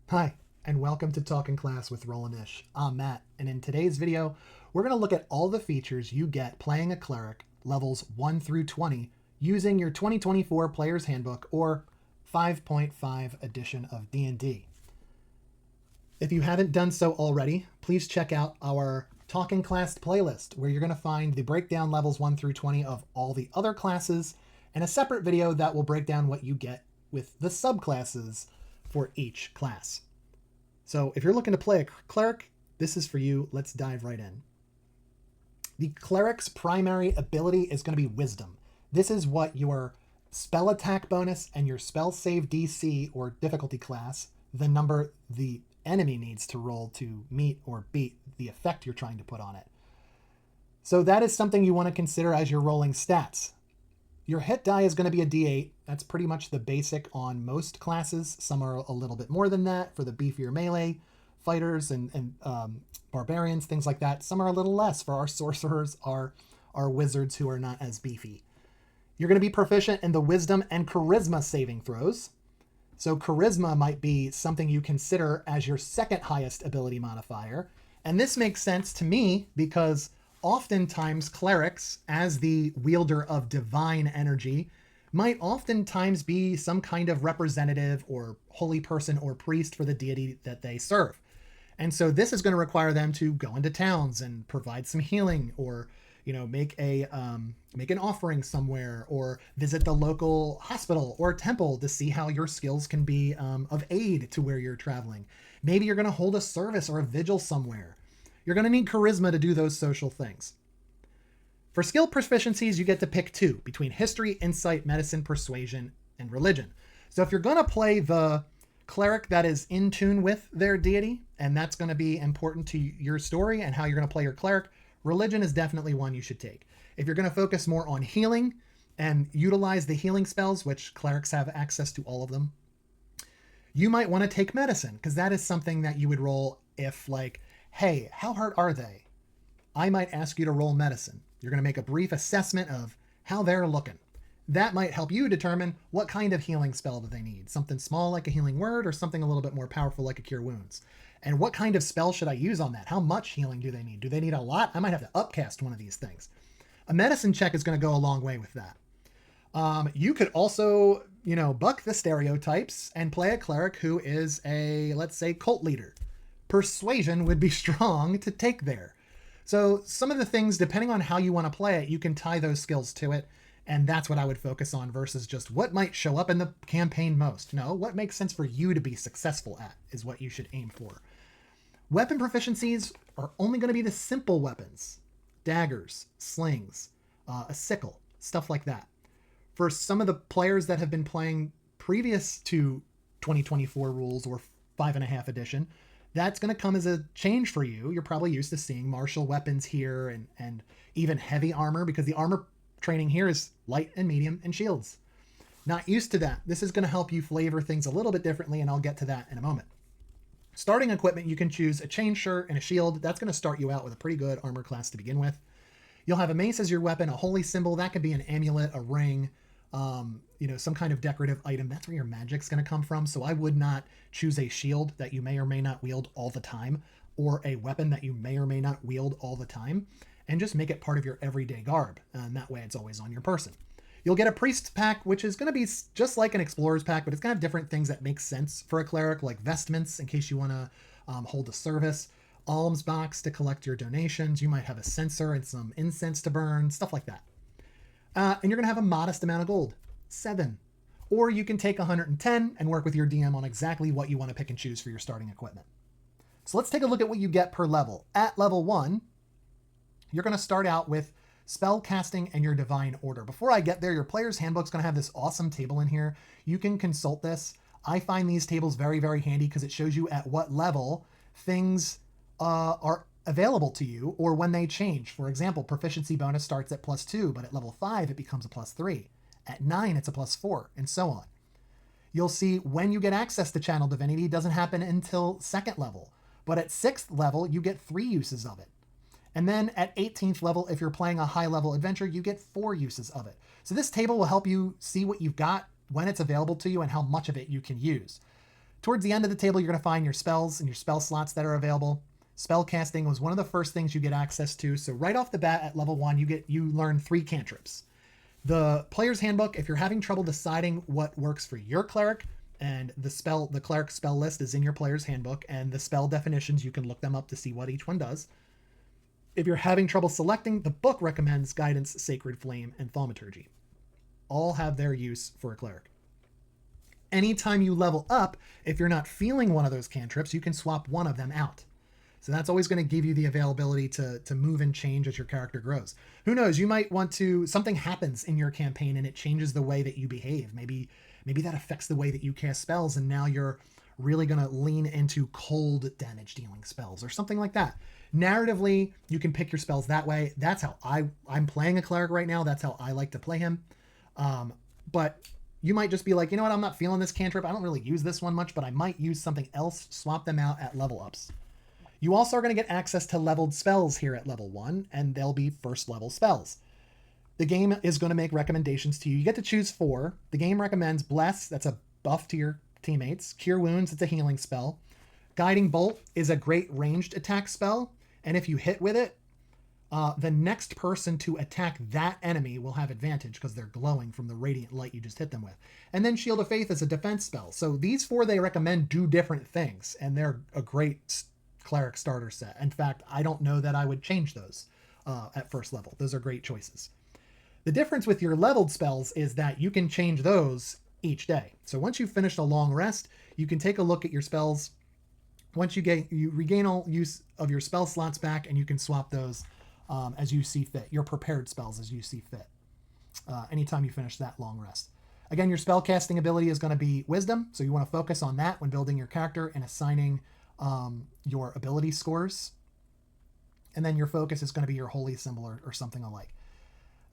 Hi, and welcome to Talking Class with Roland Ish. I'm Matt, and in today's video, we're going to look at all the features you get playing a cleric levels 1 through 20 using your 2024 Player's Handbook or 5.5 edition of D&D. If you haven't done so already, please check out our Talking Class playlist where you're going to find the breakdown levels 1 through 20 of all the other classes and a separate video that will break down what you get with the subclasses for each class. So if you're looking to play a cleric, this is for you. Let's dive right in. The cleric's primary ability is going to be wisdom. This is what your spell attack bonus and your spell save DC or difficulty class, the number the enemy needs to roll to meet or beat the effect you're trying to put on it. So that is something you want to consider as you're rolling stats. Your hit die is going to be a d8. That's pretty much the basic on most classes. Some are a little bit more than that for the beefier melee fighters and barbarians, things like that. Some are a little less for our sorcerers, our wizards who are not as beefy. You're going to be proficient in the wisdom and charisma saving throws. So charisma might be something you consider as your second highest ability modifier. And this makes sense to me because oftentimes clerics, as the wielder of divine energy, might oftentimes be some kind of representative or holy person or priest for the deity that they serve. And so this is going to require them to go into towns and provide some healing, or make an offering somewhere, or visit the local hospital or temple to see how your skills can be of aid to where you're traveling. Maybe you're going to hold a service or a vigil somewhere. You're going to need charisma to do those social things. For skill proficiencies, you get to pick two between history, insight, medicine, persuasion, and religion. So if you're going to play the cleric that is in tune with their deity, and that's going to be important to your story and how you're going to play your cleric, religion is definitely one you should take. If you're going to focus more on healing and utilize the healing spells, which clerics have access to all of them, you might want to take medicine, because that is something that you would roll if, like, hey, how hurt are they? I might ask you to roll medicine. You're going to make a brief assessment of how they're looking. That might help you determine what kind of healing spell do they need. Something small like a healing word, or something a little bit more powerful like a cure wounds. And what kind of spell should I use on that? How much healing do they need? Do they need a lot? I might have to upcast one of these things. A medicine check is going to go a long way with that. You could also, buck the stereotypes and play a cleric who is a, let's say, cult leader. Persuasion would be strong to take there. So some of the things, depending on how you want to play it, you can tie those skills to it. And that's what I would focus on versus just what might show up in the campaign most. No, what makes sense for you to be successful at is what you should aim for. Weapon proficiencies are only going to be the simple weapons. Daggers, slings, a sickle, stuff like that. For some of the players that have been playing previous to 2024 rules or 5.5 edition, that's going to come as a change for you. You're probably used to seeing martial weapons here and even heavy armor, because the armor training here is light and medium and shields. Not used to that. This is going to help you flavor things a little bit differently, and I'll get to that in a moment. Starting equipment, you can choose a chain shirt and a shield. That's going to start you out with a pretty good armor class to begin with. You'll have a mace as your weapon, a holy symbol. That could be an amulet, a ring, some kind of decorative item. That's where your magic's going to come from. So I would not choose a shield that you may or may not wield all the time, or a weapon that you may or may not wield all the time, and just make it part of your everyday garb. And that way it's always on your person. You'll get a priest pack, which is going to be just like an explorer's pack, but it's going to have different things that make sense for a cleric, like vestments in case you want to hold a service, alms box to collect your donations. You might have a censer and some incense to burn, stuff like that. And you're going to have a modest amount of gold, 7. Or you can take 110 and work with your DM on exactly what you want to pick and choose for your starting equipment. So let's take a look at what you get per level. At level 1, you're going to start out with spell casting and your divine order. Before I get there, your player's handbook's going to have this awesome table in here. You can consult this. I find these tables very, very handy because it shows you at what level things are available to you, or when they change. For example, proficiency bonus starts at +2, but at level 5 it becomes a +3. At 9 it's a +4, and so on. You'll see when you get access to channel divinity doesn't happen until 2nd level, but at 6th level you get 3 uses of it. And then at 18th level, if you're playing a high level adventure, you get 4 uses of it. So this table will help you see what you've got, when it's available to you, and how much of it you can use. Towards the end of the table, you're going to find your spells and your spell slots that are available. Spell casting was one of the first things you get access to. So right off the bat at level 1, you learn 3 cantrips. The player's handbook, if you're having trouble deciding what works for your cleric, and the cleric spell list is in your player's handbook, and the spell definitions, you can look them up to see what each one does. If you're having trouble selecting, the book recommends Guidance, Sacred Flame, and Thaumaturgy. All have their use for a cleric. Anytime you level up, if you're not feeling one of those cantrips, you can swap one of them out. So that's always going to give you the availability to move and change as your character grows. Who knows, you might want to, something happens in your campaign and it changes the way that you behave. Maybe that affects the way that you cast spells, and now you're really going to lean into cold damage dealing spells or something like that. Narratively, you can pick your spells that way. That's how I'm playing a cleric right now. That's how I like to play him. But you might just be like, you know what, I'm not feeling this cantrip. I don't really use this one much, but I might use something else. Swap them out at level ups. You also are going to get access to leveled spells here at level 1, and they'll be first level spells. The game is going to make recommendations to you. You get to choose 4. The game recommends Bless, that's a buff to your teammates. Cure Wounds, it's a healing spell. Guiding Bolt is a great ranged attack spell, and if you hit with it, the next person to attack that enemy will have advantage because they're glowing from the radiant light you just hit them with. And then Shield of Faith is a defense spell. So these 4 they recommend do different things, and they're a great cleric starter set. In fact, I don't know that I would change those at first level. Those are great choices. The difference with your leveled spells is that you can change those each day. So once you've finished a long rest, you can take a look at your spells. Once you regain all use of your spell slots back, and you can swap those as you see fit, your prepared spells as you see fit, anytime you finish that long rest. Again, your spell casting ability is going to be Wisdom, so you want to focus on that when building your character and assigning your ability scores. And then your focus is going to be your holy symbol or something alike.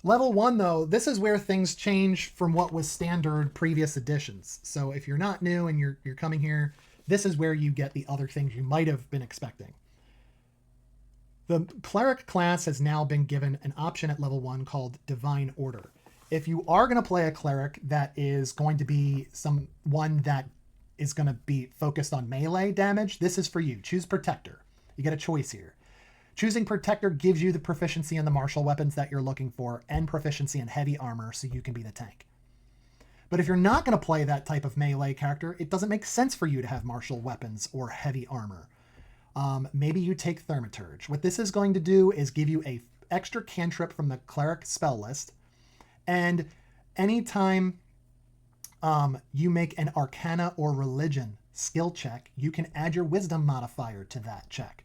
Level 1, though, this is where things change from what was standard previous editions. So if you're not new and you're coming here, this is where you get the other things you might have been expecting. The cleric class has now been given an option at level 1 called Divine Order. If you are going to play a cleric that is going to be one that is going to be focused on melee damage, this is for you. Choose Protector. You get a choice here. Choosing Protector gives you the proficiency in the martial weapons that you're looking for and proficiency in heavy armor, so you can be the tank. But if you're not going to play that type of melee character, it doesn't make sense for you to have martial weapons or heavy armor. Maybe you take Thaumaturge. What this is going to do is give you a extra cantrip from the cleric spell list, and anytime you make an Arcana or Religion skill check, you can add your Wisdom modifier to that check.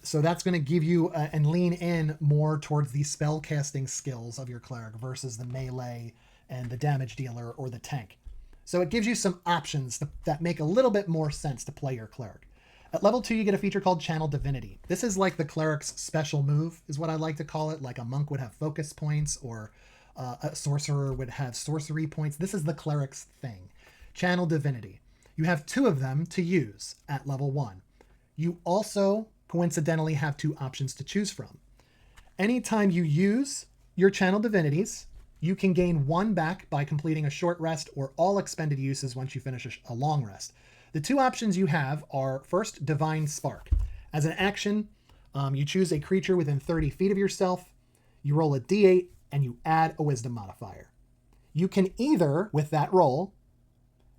So that's going to give you and lean in more towards the spell casting skills of your cleric versus the melee and the damage dealer or the tank. So it gives you some options that make a little bit more sense to play your cleric. At level 2, you get a feature called Channel Divinity. This is like the cleric's special move, is what I like to call it. Like a monk would have focus points, or a sorcerer would have sorcery points. This is the cleric's thing. Channel Divinity. You have 2 of them to use at level 1. You also coincidentally have 2 options to choose from. Anytime you use your Channel Divinities, you can gain 1 back by completing a short rest or all expended uses once you finish a long rest. The 2 options you have are, first, Divine Spark. As an action, you choose a creature within 30 feet of yourself, you roll a d8, and you add a Wisdom modifier. You can either, with that roll,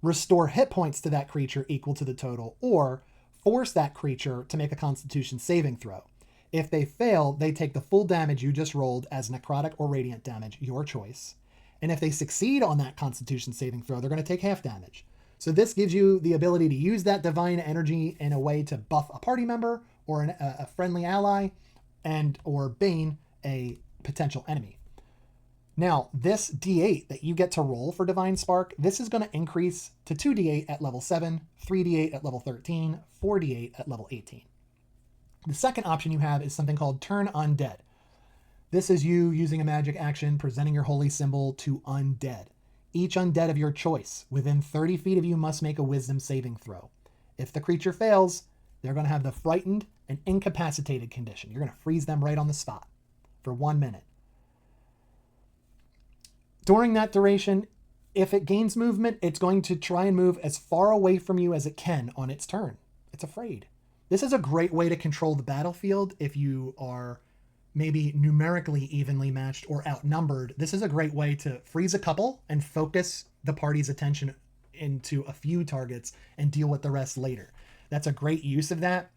restore hit points to that creature equal to the total, or force that creature to make a Constitution saving throw. If they fail, they take the full damage you just rolled as necrotic or radiant damage, your choice. And if they succeed on that Constitution saving throw, they're going to take half damage. So this gives you the ability to use that divine energy in a way to buff a party member or a friendly ally, and or bane a potential enemy. Now, this d8 that you get to roll for Divine Spark, this is going to increase to 2d8 at level 7, 3d8 at level 13, 4d8 at level 18. The second option you have is something called Turn Undead. This is you using a magic action, presenting your holy symbol to undead. Each undead of your choice within 30 feet of you must make a Wisdom saving throw. If the creature fails, they're going to have the frightened and incapacitated condition. You're going to freeze them right on the spot for 1 minute. During that duration, If it gains movement, it's going to try and move as far away from you as it can on its turn. It's afraid. This is a great way to control the battlefield if you are maybe numerically evenly matched or outnumbered. This is a great way to freeze a couple and focus the party's attention into a few targets and deal with the rest later. That's a great use of that.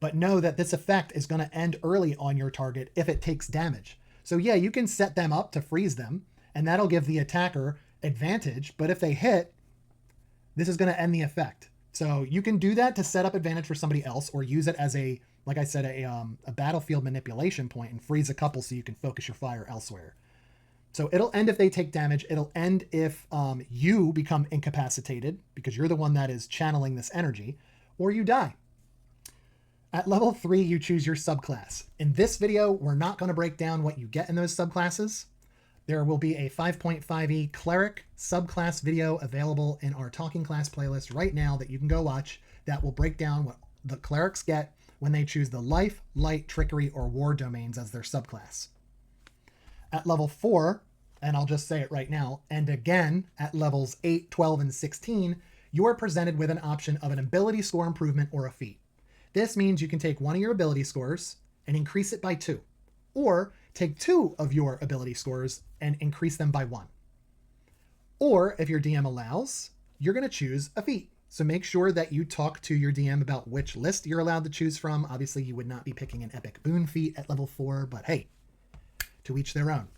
But know that this effect is going to end early on your target if it takes damage. So yeah, you can set them up to freeze them, and that'll give the attacker advantage. But if they hit, this is going to end the effect. So you can do that to set up advantage for somebody else, or use it as a, like I said, a battlefield manipulation point and freeze a couple so you can focus your fire elsewhere. So it'll end if they take damage. It'll end if you become incapacitated because you're the one that is channeling this energy, or you die. At level 3, you choose your subclass. In this video, we're not going to break down what you get in those subclasses. There will be a 5.5e Cleric subclass video available in our Talking Class playlist right now that you can go watch that will break down what the Clerics get when they choose the Life, Light, Trickery, or War domains as their subclass. At level 4, and I'll just say it right now, and again at levels 8, 12, and 16, you are presented with an option of an ability score improvement or a feat. This means you can take one of your ability scores and increase it by 2, or take 2 of your ability scores and increase them by 1. Or if your DM allows, you're going to choose a feat. So make sure that you talk to your DM about which list you're allowed to choose from. Obviously, you would not be picking an epic boon feat at level 4, but hey, to each their own.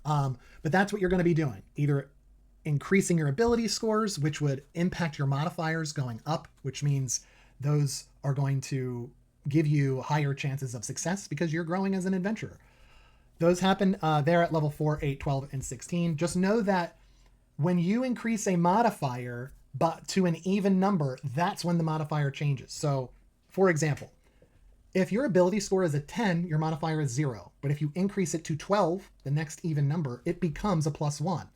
But that's what you're going to be doing. Either increasing your ability scores, which would impact your modifiers going up, which means those are going to give you higher chances of success because you're growing as an adventurer. Those happen there at level 4, 8, 12, and 16. Just know that when you increase a modifier but to an even number, that's when the modifier changes. So, for example, if your ability score is a 10, your modifier is 0. But if you increase it to 12, the next even number, it becomes a +1.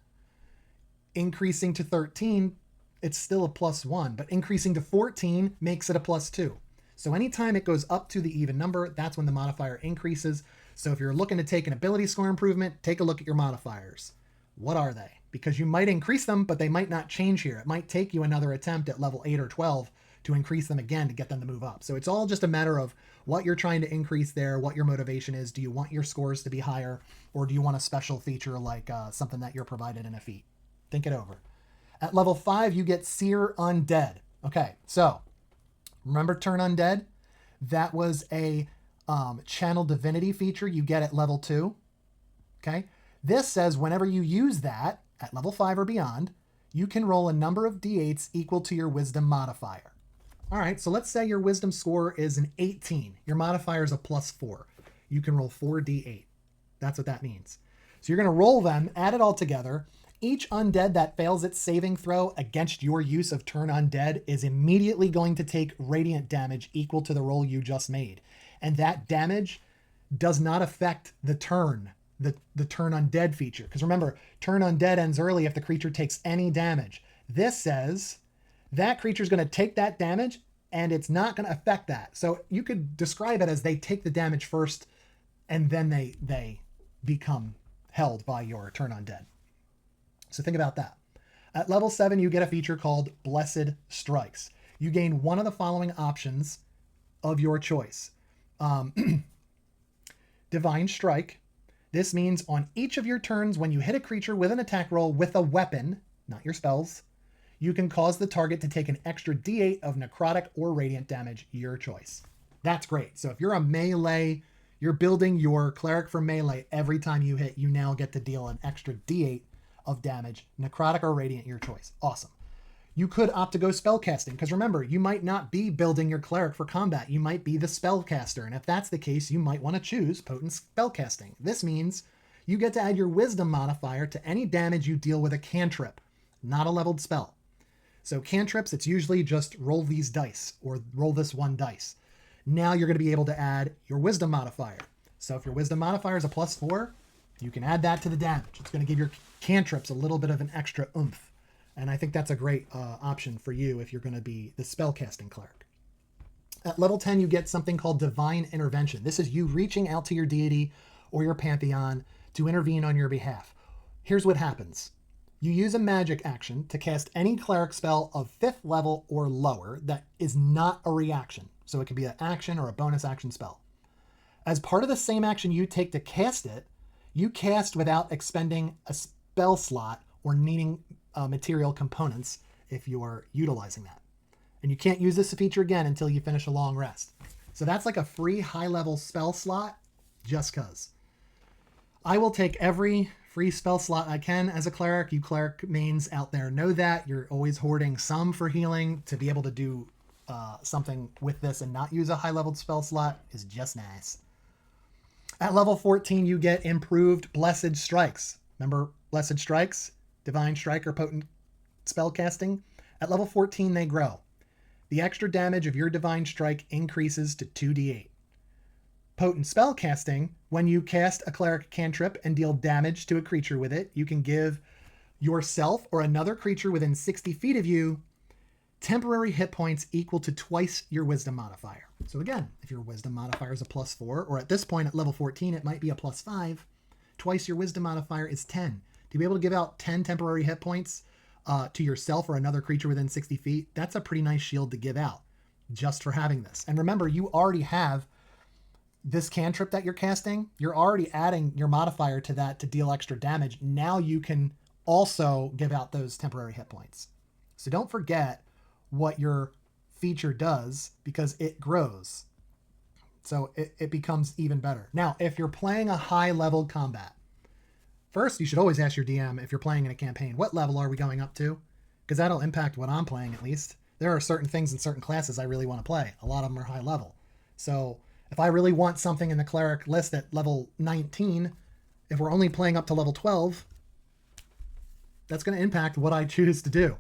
Increasing to 13, it's still a +1. But increasing to 14 makes it a +2. So anytime it goes up to the even number, that's when the modifier increases. So if you're looking to take an ability score improvement, take a look at your modifiers. What are they? Because you might increase them, but they might not change here. It might take you another attempt at level 8 or 12 to increase them again to get them to move up. So it's all just a matter of what you're trying to increase there, what your motivation is. Do you want your scores to be higher, or do you want a special feature like something that you're provided in a feat? Think it over. At level 5, you get Seer Undead. Okay, so remember Turn Undead? That was a Channel Divinity feature you get at level 2. Okay, this says whenever you use that at level 5 or beyond, you can roll a number of d8s equal to your wisdom modifier. All right, so let's say your wisdom score is an 18. Your modifier is a +4. You can roll 4d8. That's what that means. So you're going to roll them, add it all together. Each undead that fails its saving throw against your use of Turn Undead is immediately going to take radiant damage equal to the roll you just made. And that damage does not affect the turn, the Turn Undead feature. Because remember, Turn Undead ends early if the creature takes any damage. This says that creature is going to take that damage and it's not going to affect that. So you could describe it as they take the damage first and then they become held by your Turn Undead. So think about that. At level 7, you get a feature called Blessed Strikes. You gain one of the following options of your choice. Divine Strike. This means on each of your turns, when you hit a creature with an attack roll with a weapon, not your spells, you can cause the target to take an extra d8 of necrotic or radiant damage, your choice. That's great. So if you're a melee, you're building your cleric for melee, every time you hit, you now get to deal an extra d8 of damage, necrotic or radiant, your choice. Awesome. You could opt to go spellcasting, because remember, you might not be building your cleric for combat. You might be the spellcaster, and if that's the case, you might want to choose potent spellcasting. This means you get to add your wisdom modifier to any damage you deal with a cantrip, not a leveled spell. So cantrips, it's usually just roll these dice, or roll this one dice. Now you're going to be able to add your wisdom modifier. So if your wisdom modifier is a +4, you can add that to the damage. It's going to give your cantrips a little bit of an extra oomph. And I think that's a great option for you if you're going to be the spellcasting cleric. At level 10, you get something called Divine Intervention. This is you reaching out to your deity or your pantheon to intervene on your behalf. Here's what happens. You use a magic action to cast any cleric spell of 5th level or lower that is not a reaction. So it could be an action or a bonus action spell. As part of the same action you take to cast it, you cast without expending a spell slot or needing material components if you are utilizing that. And you can't use this feature again until you finish a long rest. So that's like a free high-level spell slot just because. I will take every free spell slot I can as a cleric. You cleric mains out there know that. You're always hoarding some for healing. To be able to do something with this and not use a high-leveled spell slot is just nice. At level 14, you get improved Blessed Strikes. Remember Blessed Strikes? Divine Strike or Potent Spell Casting? At level 14, they grow. The extra damage of your Divine Strike increases to 2d8. Potent Spell Casting, when you cast a cleric cantrip and deal damage to a creature with it, you can give yourself or another creature within 60 feet of you temporary hit points equal to twice your wisdom modifier. So again, if your wisdom modifier is a +4, or at this point at level 14, it might be a +5, twice your wisdom modifier is 10. To be able to give out 10 temporary hit points to yourself or another creature within 60 feet, that's a pretty nice shield to give out just for having this. And remember, you already have this cantrip that you're casting. You're already adding your modifier to that to deal extra damage. Now you can also give out those temporary hit points. So don't forget what your feature does because it grows. So it becomes even better. Now, if you're playing a high-level combat, first you should always ask your DM if you're playing in a campaign, what level are we going up to? Because that'll impact what I'm playing at least. There are certain things in certain classes I really want to play. A lot of them are high level. So if I really want something in the cleric list at level 19, if we're only playing up to level 12, that's going to impact what I choose to do.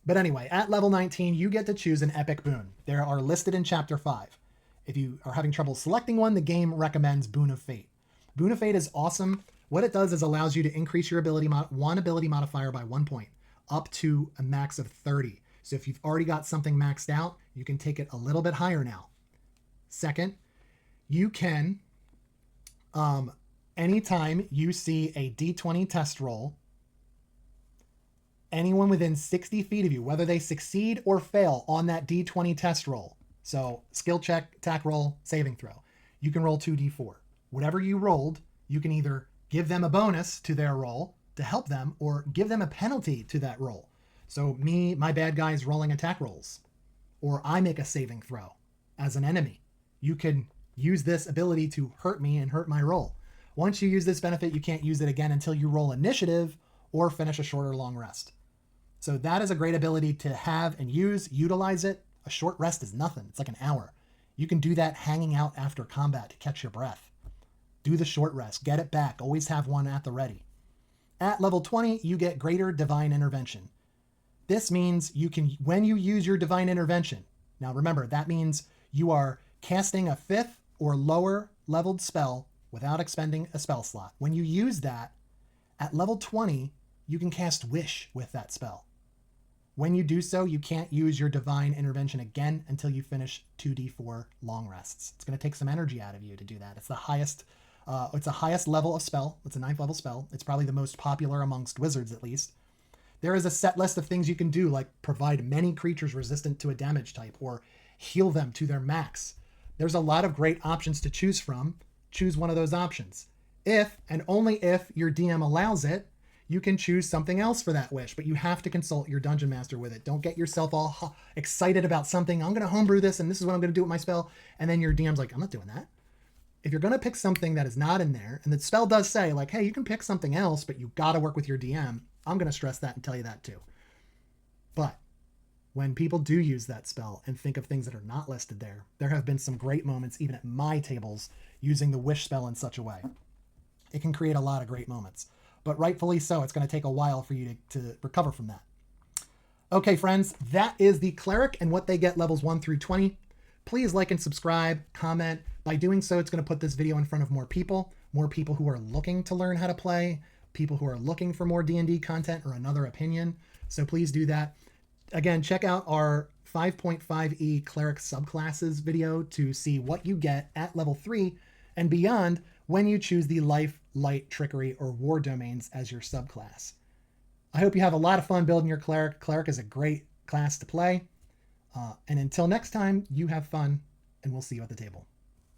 But anyway, at level 19, you get to choose an epic boon. They are listed in Chapter 5. If you are having trouble selecting one, the game recommends Boon of Fate. Boon of Fate is awesome. What it does is allows you to increase your ability modifier by 1 point, up to a max of 30. So if you've already got something maxed out, you can take it a little bit higher now. Second, you can, anytime you see a D20 test roll, anyone within 60 feet of you, whether they succeed or fail on that D20 test roll, so skill check, attack roll, saving throw, you can roll 2d4. Whatever you rolled, you can either give them a bonus to their roll to help them or give them a penalty to that roll. So my bad guy is rolling attack rolls, or I make a saving throw as an enemy. You can use this ability to hurt me and hurt my roll. Once you use this benefit, you can't use it again until you roll initiative or finish a short or long rest. So that is a great ability to have and use, utilize it. A short rest is nothing. It's like an hour. You can do that hanging out after combat to catch your breath. Do the short rest, get it back. Always have one at the ready. At level 20, you get greater divine intervention. This means you can, when you use your divine intervention, now remember, that means you are casting a 5th or lower leveled spell without expending a spell slot. When you use that, at level 20, you can cast Wish with that spell. When you do so, you can't use your divine intervention again until you finish 2d4 long rests. It's going to take some energy out of you to do that. It's the highest level of spell. It's a 9th level spell. It's probably the most popular amongst wizards, at least. There is a set list of things you can do, like provide many creatures resistant to a damage type or heal them to their max. There's a lot of great options to choose from. Choose one of those options. If, and only if, your DM allows it, you can choose something else for that wish, but you have to consult your dungeon master with it. Don't get yourself all excited about something. I'm going to homebrew this, and this is what I'm going to do with my spell. And then your DM's like, I'm not doing that. If you're going to pick something that is not in there, and the spell does say, like, hey, you can pick something else, but you got to work with your DM, I'm going to stress that and tell you that too. But when people do use that spell and think of things that are not listed there, there have been some great moments, even at my tables, using the wish spell in such a way. It can create a lot of great moments. But rightfully so, it's going to take a while for you to recover from that. Okay, friends, that is the Cleric and what they get levels 1 through 20. Please like and subscribe, comment. By doing so, it's going to put this video in front of more people who are looking to learn how to play, people who are looking for more D&D content or another opinion. So please do that. Again, check out our 5.5e Cleric subclasses video to see what you get at level 3 and beyond when you choose the Life, Light, Trickery, or War domains as your subclass. I hope you have a lot of fun building your Cleric. Cleric is a great class to play. And until next time, you have fun, and we'll see you at the table.